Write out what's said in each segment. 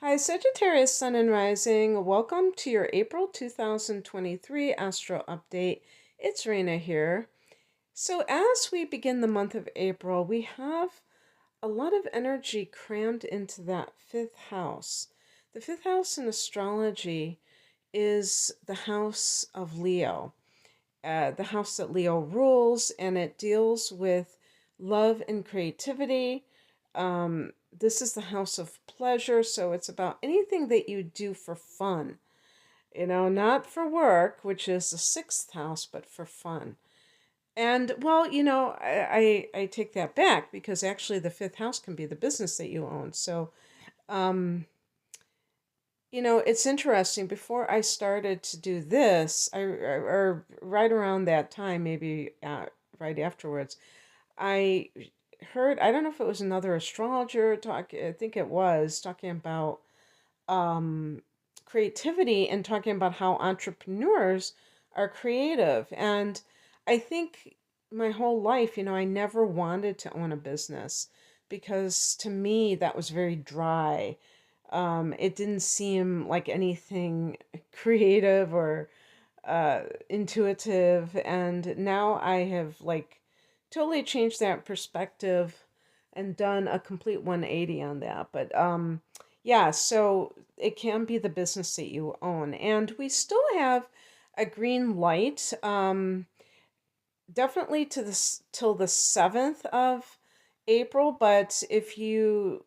Hi, Sagittarius Sun and Rising. Welcome to your April 2023 Astro Update. It's Raina here. So, as we begin the month of April, we have a lot of energy crammed into that fifth house. The fifth house in astrology is the house of Leo, the house that Leo rules, and it deals with love and creativity. This is the house of pleasure, so it's about anything that you do for fun, not for work, which is the sixth house, but for fun. And well, I take that back because actually the fifth house can be the business that you own. So, um, it's interesting. Before I started to do this, or right around that time, maybe right afterwards, I heard, I don't know if it was another astrologer talk, I think it was talking about um, creativity and talking about how entrepreneurs are creative. And I think my whole life, I never wanted to own a business because to me that was very dry. It didn't seem like anything creative or intuitive. And now I have like totally changed that perspective and done a complete 180 on that. But yeah, so it can be the business that you own. And we still have a green light, definitely to this till the 7th of April. But if you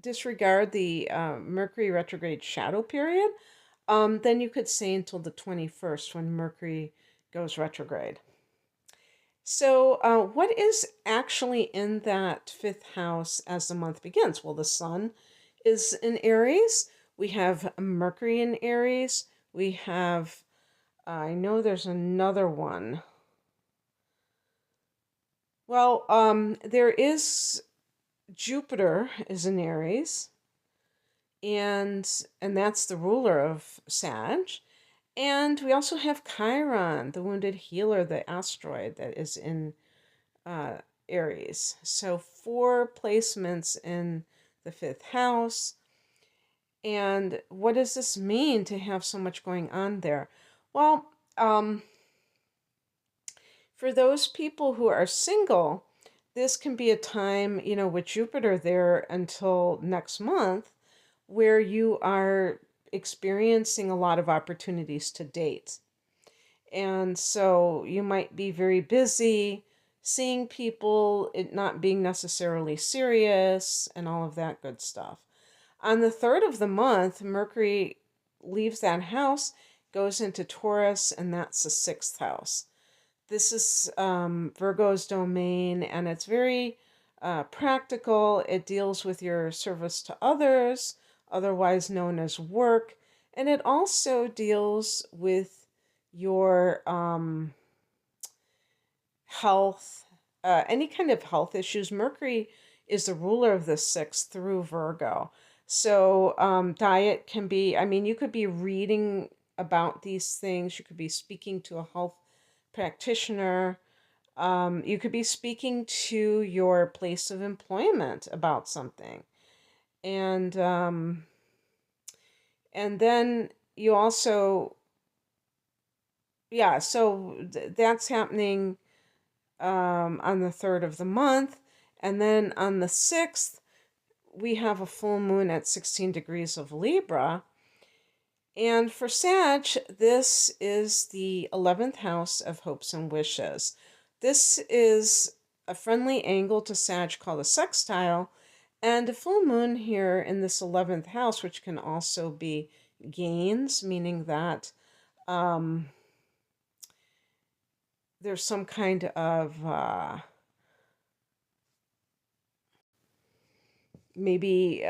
disregard the Mercury retrograde shadow period, then you could say until the 21st when Mercury goes retrograde. So, what is actually in that fifth house as the month begins? Well, the sun is in Aries. We have Mercury in Aries. We have, I know there's another one. Well, there is Jupiter is in Aries, and that's the ruler of Sag. And we also have Chiron, the wounded healer, the asteroid that is in uh, Aries. So four placements in the fifth house. And what does this mean to have so much going on there? Well, for those people who are single, this can be a time, with Jupiter there until next month, where you are experiencing a lot of opportunities to date. And so you might be very busy seeing people, it not being necessarily serious, and all of that good stuff. On the 3rd of the month, Mercury leaves that house, goes into Taurus, and that's the 6th house. This is Virgo's domain, and it's very practical. It deals with your service to others, otherwise known as work, and it also deals with your health, any kind of health issues. Mercury is the ruler of the sixth through Virgo. So diet can be, you could be reading about these things. You could be speaking to a health practitioner. You could be speaking to your place of employment about something. And then you also, yeah, so that's happening on the 3rd of the month. And then on the 6th, we have a full moon at 16 degrees of Libra. And for Sag, this is the 11th house of hopes and wishes. This is a friendly angle to Sag called a sextile, and a full moon here in this 11th house, which can also be gains, meaning that there's some kind of maybe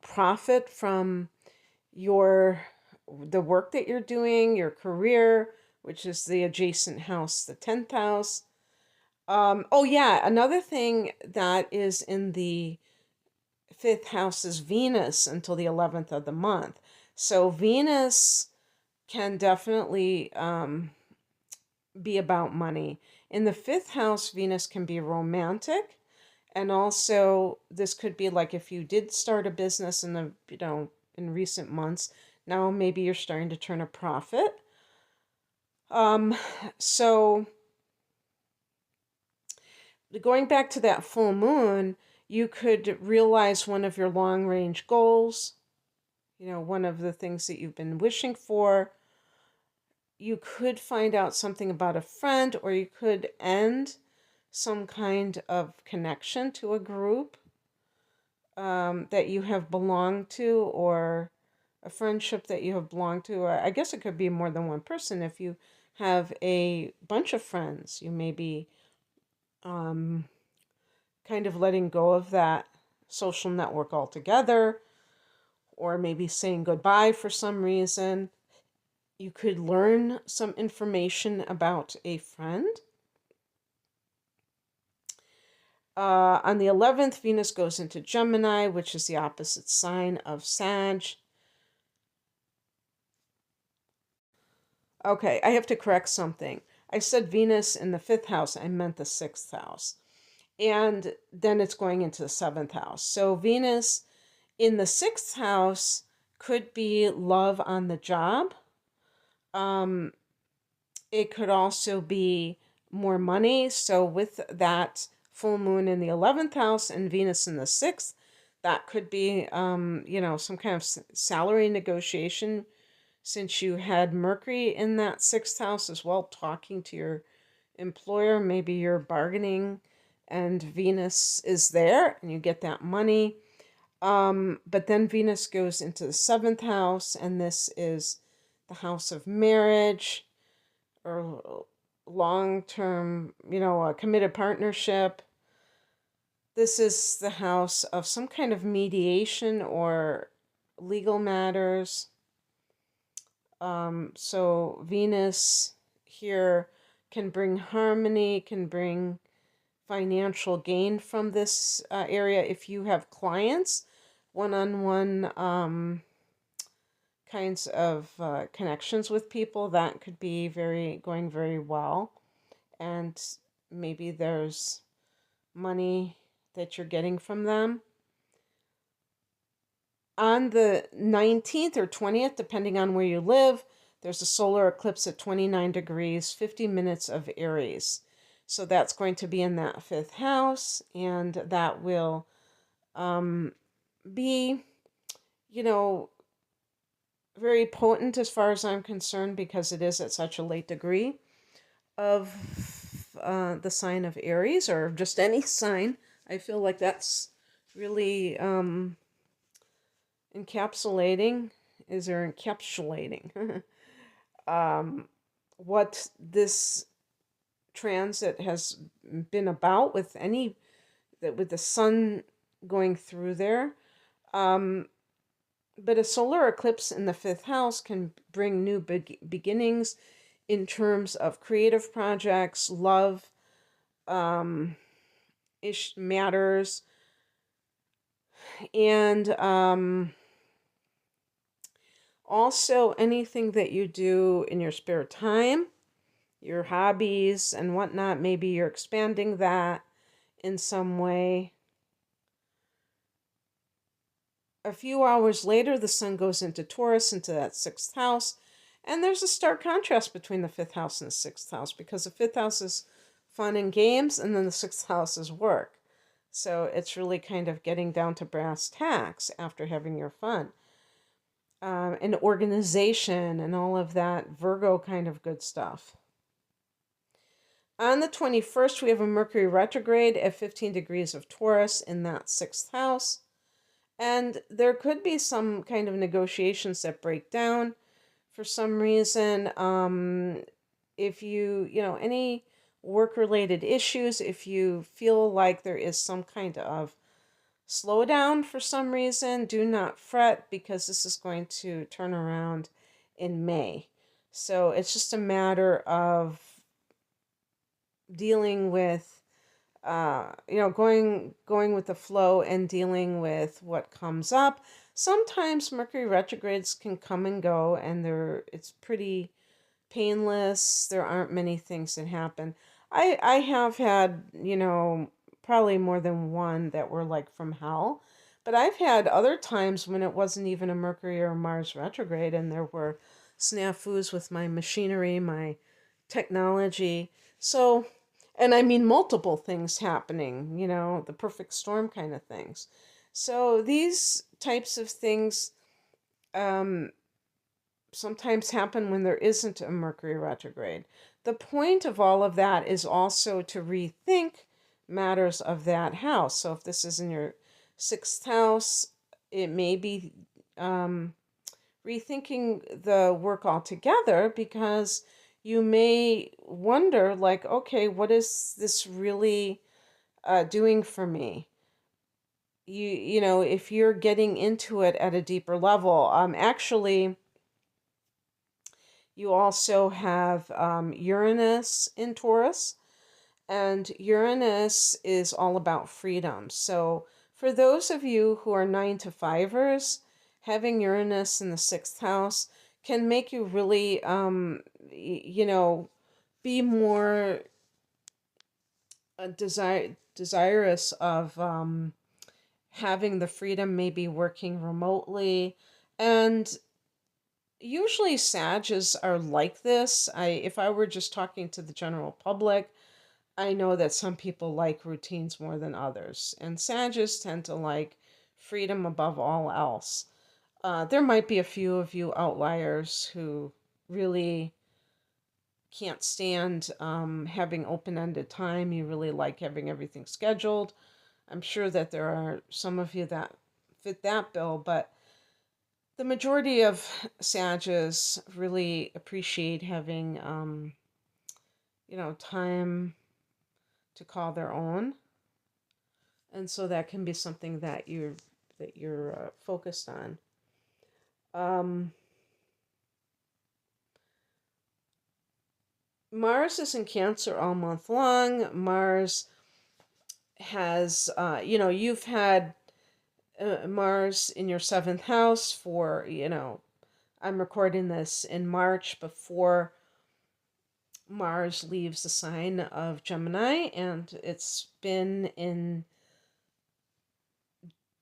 profit from the work that you're doing, your career, which is the adjacent house, the 10th house. Oh yeah, another thing that is in the fifth house is Venus until the 11th of the month. So Venus can definitely be about money. In the fifth house, Venus can be romantic. And also, this could be like if you did start a business and in recent months. Now maybe you're starting to turn a profit. So going back to that full moon, you could realize one of your long range goals, one of the things that you've been wishing for. You could find out something about a friend, or you could end some kind of connection to a group that you have belonged to, or a friendship that you have belonged to. Or I guess it could be more than one person. If you have a bunch of friends, you may be kind of letting go of that social network altogether, or maybe saying goodbye for some reason. You could learn some information about a friend. On the 11th, Venus goes into Gemini, which is the opposite sign of Sag. Okay, I have to correct something. I said Venus in the 5th house. I meant the 6th house. And then it's going into the 7th house. So Venus in the 6th house could be love on the job. It could also be more money. So with that full moon in the 11th house and Venus in the 6th, that could be, some kind of salary negotiation, since you had Mercury in that 6th house as well, talking to your employer. Maybe you're bargaining and Venus is there and you get that money. But then Venus goes into the 7th house, and this is the house of marriage or long-term, a committed partnership. This is the house of some kind of mediation or legal matters. So Venus here can bring harmony, can bring financial gain from this area. If you have clients, one-on-one kinds of connections with people, that could be going very well. And maybe there's money that you're getting from them. On the 19th or 20th, depending on where you live, there's a solar eclipse at 29 degrees, 50 minutes of Aries. So that's going to be in that 5th house, and that will be, very potent as far as I'm concerned, because it is at such a late degree of the sign of Aries, or just any sign. I feel like that's really encapsulating what this transit has been about, with the sun going through there. But a solar eclipse in the 5th house can bring new beginnings in terms of creative projects, love matters, and also anything that you do in your spare time, your hobbies and whatnot. Maybe you're expanding that in some way. A few hours later, the sun goes into Taurus, into that 6th house. And there's a stark contrast between the 5th house and the 6th house, because the 5th house is fun and games, and then the 6th house is work. So it's really kind of getting down to brass tacks after having your fun. And organization and all of that Virgo kind of good stuff. On the 21st, we have a Mercury retrograde at 15 degrees of Taurus in that 6th house. And there could be some kind of negotiations that break down for some reason. If any work-related issues, if you feel like there is some kind of slowdown for some reason, do not fret, because this is going to turn around in May. So it's just a matter of dealing with going with the flow and dealing with what comes up. Sometimes Mercury retrogrades can come and go, and it's pretty painless. There aren't many things that happen. I have had, probably more than one that were like from hell, But I've had other times when it wasn't even a Mercury or Mars retrograde, and there were snafus with my machinery, my technology. So, and I mean multiple things happening, the perfect storm kind of things. So these types of things um, sometimes happen when there isn't a Mercury retrograde. The point of all of that is also to rethink matters of that house. So if this is in your sixth house, it may be um, rethinking the work altogether, because you may wonder, like, okay, what is this really doing for me? If you're getting into it at a deeper level, actually, you also have Uranus in Taurus, and Uranus is all about freedom. So, for those of you who are 9 to 5ers, having Uranus in the sixth house can make you really, be more desirous of having the freedom, maybe working remotely. And usually Sages are like this. If I were just talking to the general public, I know that some people like routines more than others, and Sages tend to like freedom above all else. There might be a few of you outliers who really can't stand having open-ended time. You really like having everything scheduled. I'm sure that there are some of you that fit that bill, but the majority of Sages really appreciate having, time to call their own, and so that can be something that you're focused on. Um, Mars is in Cancer all month long. Mars has, you've had Mars in your seventh house for, I'm recording this in March before Mars leaves the sign of Gemini, and it's been in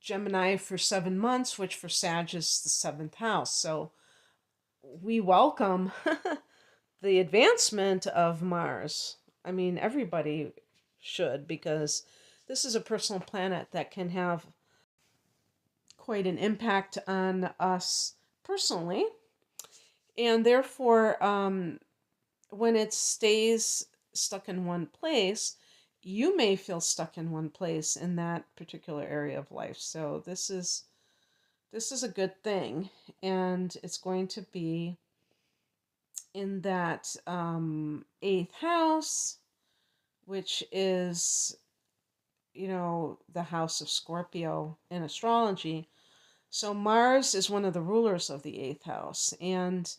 Gemini for 7 months, which for Sag is the seventh house. So we welcome the advancement of Mars. I mean, everybody should, because this is a personal planet that can have quite an impact on us personally. And therefore, when it stays stuck in one place, you may feel stuck in one place in that particular area of life. So this is a good thing, and it's going to be in that eighth house, which is, the house of Scorpio in astrology. So Mars is one of the rulers of the eighth house. And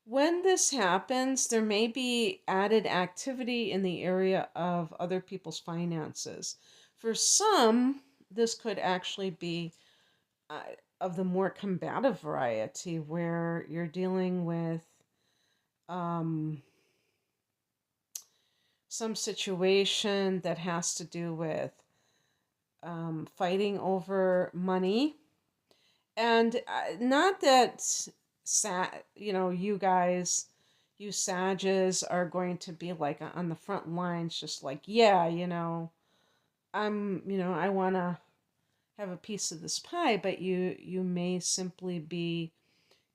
when this happens, there may be added activity in the area of other people's finances. For some, this could actually be uh, of the more combative variety, where you're dealing with um, some situation that has to do with fighting over money. And not that, you guys, you Sages are going to be like on the front lines, just like, yeah, I want to have a piece of this pie, but you may simply be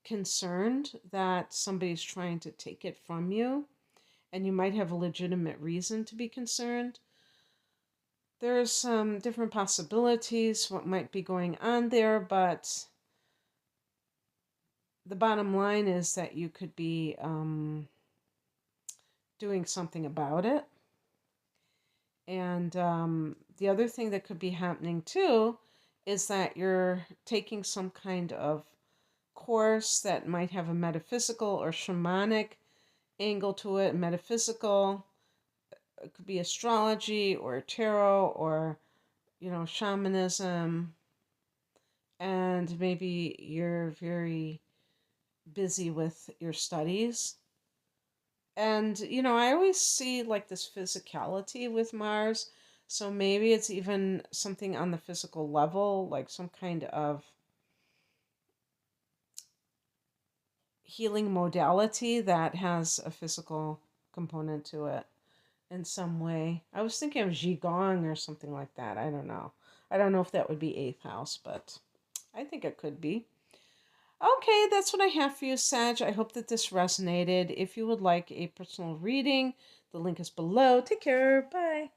concerned that somebody's trying to take it from you, and you might have a legitimate reason to be concerned. There's some different possibilities what might be going on there, but the bottom line is that you could be doing something about it. And the other thing that could be happening too is that you're taking some kind of course that might have a metaphysical or shamanic angle to it. Metaphysical, it could be astrology or tarot or, shamanism. And maybe you're very busy with your studies. And, I always see like this physicality with Mars. So maybe it's even something on the physical level, like some kind of healing modality that has a physical component to it in some way. I was thinking of Qigong or something like that. I don't know. I don't know if that would be eighth house, but I think it could be. Okay, that's what I have for you, Sag. I hope that this resonated. If you would like a personal reading, the link is below. Take care. Bye.